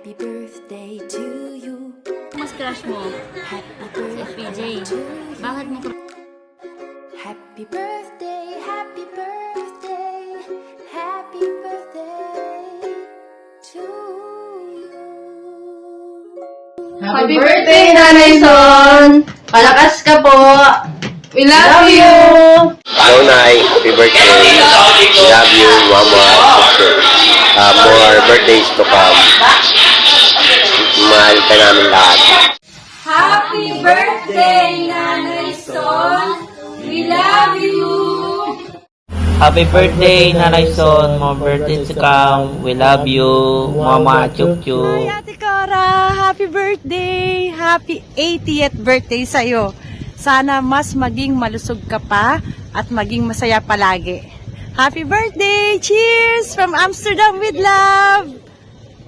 Happy birthday to you. Mas crush mo? Happy Si birthday FPJ. to you. Bakit mo Happy birthday, happy birthday, happy birthday to you. Happy birthday, Nanay Son! Palakas ka po! We love you! Hello, Nay. Happy birthday. We love you, Mama, sister. More birthdays to come. Mahal ka namin lahat. Happy birthday, Nanay Son! We love you! Happy birthday, Nanay Son. More birthdays to come. We love you, Mama Chup Chup. Hi, Ate Cora! Happy birthday! Happy 80th birthday sa'yo! Sana mas maging malusog ka pa at maging masaya palagi. Happy birthday! Cheers! From Amsterdam with love!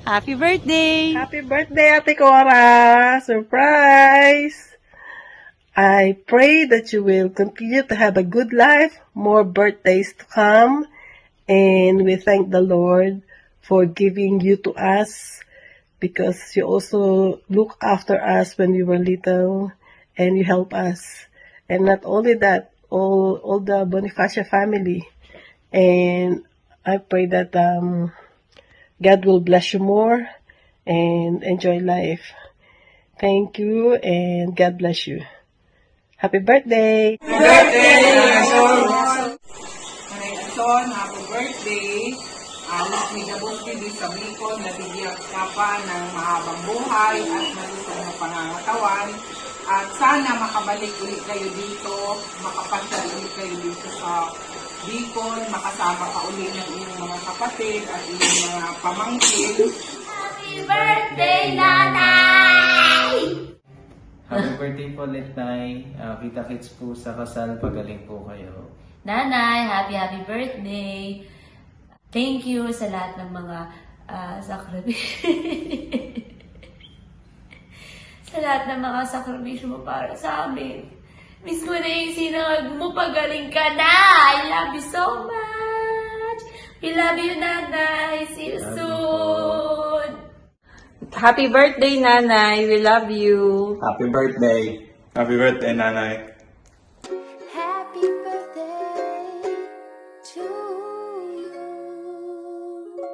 Happy birthday! Happy birthday, Ate Cora! Surprise! I pray that you will continue to have a good life, more birthdays to come, and we thank the Lord for giving you to us because you also look after us when we were little and you help us. And not only that, all the Bonifacia family. And I pray that God will bless you more and enjoy life. Thank you and God bless you. Happy birthday! Nanay Son, happy birthday. Anak ni Gabuti di sa Bicol, nabigyan ka pa ng mahabang buhay at malusog na pangangatawan. At sana makabalik ulit kayo dito, makapasyal ulit kayo dito sa Bicol, makasama pa ulit ng iyong mga kapatid at iyong mga pamangkin. Happy birthday, Nanay! Happy birthday po ulit, Nay. Kita-kits po sa kasal. Pagaling po kayo. Nanay, happy birthday. Thank you sa lahat ng mga sakripisyo. Sa lahat ng mga sakripisyo mo para sa amin. Miss ko na yung sinangag mo, pagaling ka na. I love you so much. We love you, Nanay. See you soon. Happy birthday, Nanay! We love you! Happy birthday. Happy birthday, Nanay.